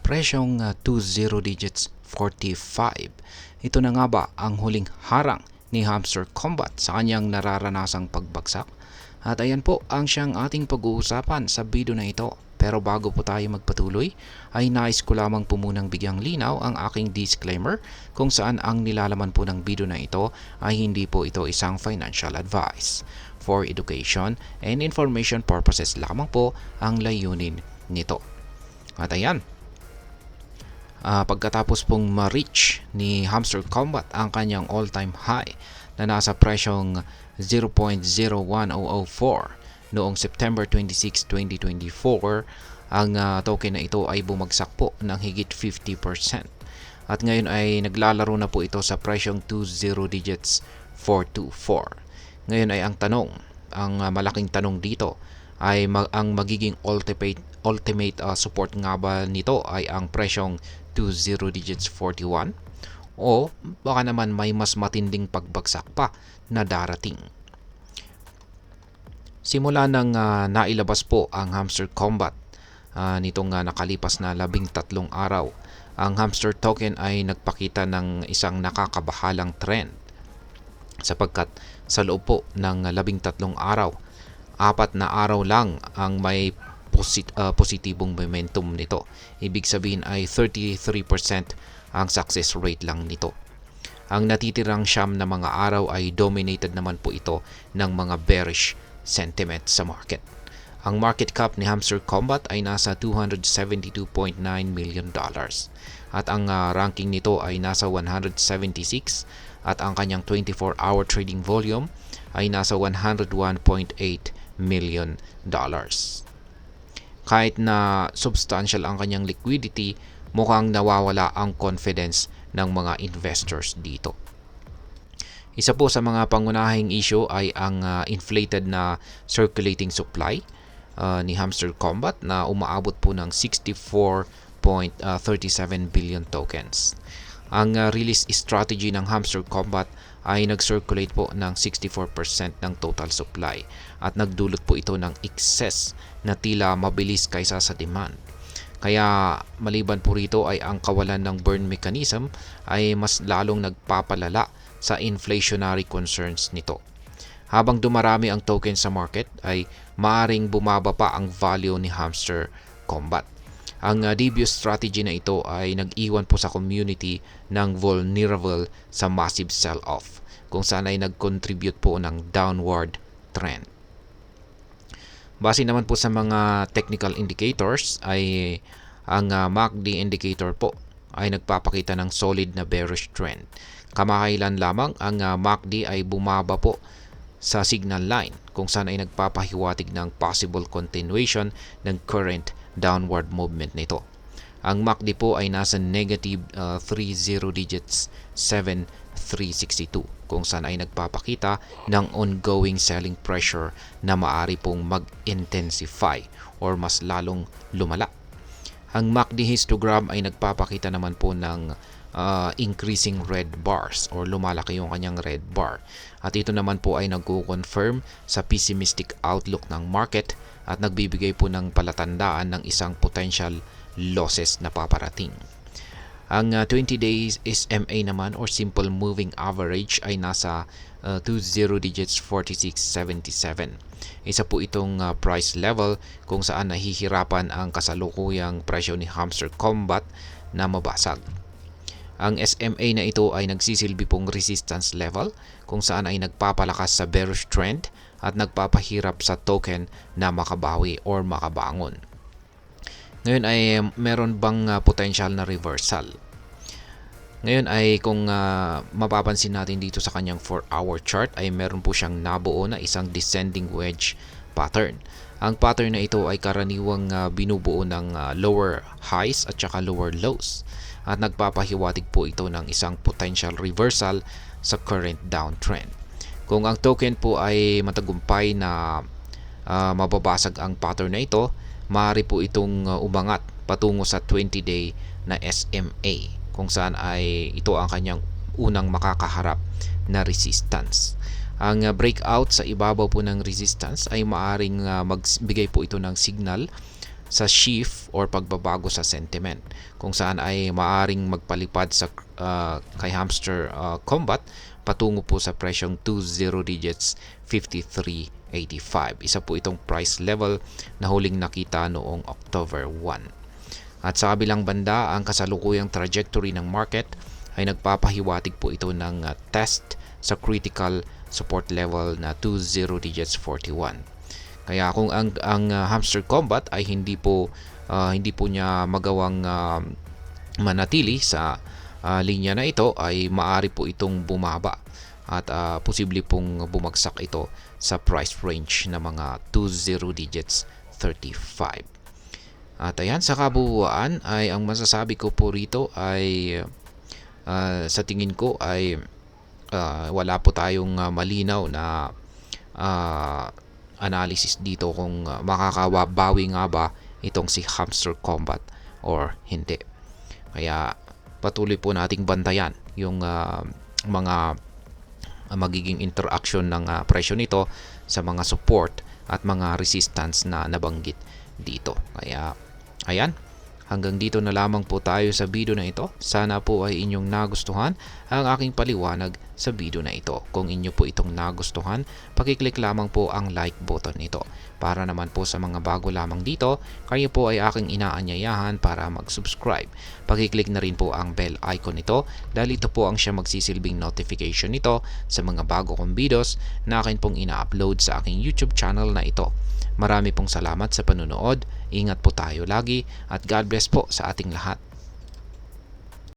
presyong 20 digits 45. Ito na nga ba ang huling harang ni Hamster Combat sa kanyang nararanasang pagbagsak? At ayan po ang siyang ating pag-uusapan sa video na ito. Pero bago po tayo magpatuloy, ay nais ko lamang po munang bigyang linaw ang aking disclaimer kung saan ang nilalaman po ng video na ito ay hindi po ito isang financial advice. For education and information purposes lamang po ang layunin nito. At ayan, pagkatapos pong ma-reach ni Hamster Combat ang kanyang all-time high na nasa presyong 0.01004 noong September 26, 2024, ang token na ito ay bumagsak po ng higit 50%. At ngayon ay naglalaro na po ito sa presyong 20 digits 424. Ngayon ay ang malaking tanong dito ay ang magiging ultimate support nga ba nito ay ang presyong 20 digits 41 o baka naman may mas matinding pagbagsak pa na darating. Simula nang nailabas po ang Hamster Combat nitong nakalipas na 13 araw, ang Hamster token ay nagpakita ng isang nakakabahalang trend sapagkat sa loob po ng 13 araw, 4 na araw lang ang may positibong momentum nito. Ibig sabihin ay 33% ang success rate lang nito. Ang natitirang siyam na mga araw ay dominated naman po ito ng mga bearish sentiment sa market. Ang market cap ni Hamster Combat ay nasa $272.9 million at ang ranking nito ay nasa 176 at ang kanyang 24-hour trading volume ay nasa $101.8 million. Kahit na substantial ang kanyang liquidity, mukhang nawawala ang confidence ng mga investors dito. Isa po sa mga pangunahing issue ay ang inflated na circulating supply ni Hamster Combat na umaabot po ng 64.37 billion tokens. Ang release strategy ng Hamster Combat ay nag-circulate po ng 64% ng total supply at nagdulot po ito ng excess na tila mabilis kaysa sa demand. Kaya maliban po rito ay ang kawalan ng burn mechanism ay mas lalong nagpapalala sa inflationary concerns nito. Habang dumarami ang token sa market ay maaring bumaba pa ang value ni Hamster Combat. Ang devious strategy na ito ay nag-iwan po sa community ng vulnerable sa massive sell-off kung saan ay nag-contribute po ng downward trend. Base naman po sa mga technical indicators ay ang MACD indicator po ay nagpapakita ng solid na bearish trend. Kamakailan lamang ang MACD ay bumaba po sa signal line kung saan ay nagpapahiwatig ng possible continuation ng current downward movement nito. Ang MACD po ay nasa negative 30 digits 7362 kung saan ay nagpapakita ng ongoing selling pressure na maaari pong mag-intensify or mas lalong lumala. Ang MACD histogram ay nagpapakita naman po ng increasing red bars or lumalaki yung kanyang red bar. At ito naman po ay nagko-confirm sa pessimistic outlook ng market at nagbibigay po ng palatandaan ng isang potential losses na paparating. Ang 20 days SMA naman or simple moving average ay nasa 20 digits 4677. Isa po itong price level kung saan nahihirapan ang kasalukuyang presyo ni Hamster Combat na mabasag. Ang SMA na ito ay nagsisilbi pong resistance level kung saan ay nagpapalakas sa bearish trend at nagpapahirap sa token na makabawi or makabangon. Ngayon ay meron bang potential na reversal? Ngayon ay kung mapapansin natin dito sa kanyang 4-hour chart ay meron po siyang nabuo na isang descending wedge pattern. Ang pattern na ito ay karaniwang binubuo ng lower highs at saka lower lows. At nagpapahiwatig po ito ng isang potential reversal sa current downtrend. Kung ang token po ay matagumpay na mababasag ang pattern na ito, maaari po itong umangat patungo sa 20-day na SMA kung saan ay ito ang kanyang unang makakaharap na resistance. Ang breakout sa ibabaw po ng resistance ay maaring magbigay po ito ng signal sa shift or pagbabago sa sentiment, kung saan ay maaring magpalipad sa kay Hamster Combat patungo po sa presyong 20 digits 53.85. Isa po itong price level na huling nakita noong October 1. At sa kabilang banda, ang kasalukuyang trajectory ng market ay nagpapahiwatig po ito ng test sa critical support level na 20 digits 41. Kaya kung ang Hamster Combat ay hindi po niya magawang manatili sa linya na ito, ay maari po itong bumaba at posible pong bumagsak ito sa price range na mga 20 digits 35. At ayan, sa kabuuan ay ang masasabi ko po rito ay sa tingin ko ay wala po tayong malinaw na analysis dito kung makakabawi nga ba itong si Hamster Combat or hindi. Kaya patuloy po nating bantayan yung mga magiging interaction ng presyo nito sa mga support at mga resistance na nabanggit dito. Kaya ayan, hanggang dito na lamang po tayo sa video na ito. Sana po ay inyong nagustuhan ang aking paliwanag sa video na ito. Kung inyo po itong nagustuhan, pakiclick lamang po ang like button nito. Para naman po sa mga bago lamang dito, kayo po ay aking inaanyayahan para mag-subscribe. Pakiclick na rin po ang bell icon nito dahil ito po ang siya magsisilbing notification nito sa mga bago kong videos na akin pong ina-upload sa aking YouTube channel na ito. Marami pong salamat sa panunood. Ingat po tayo lagi at God bless po sa ating lahat.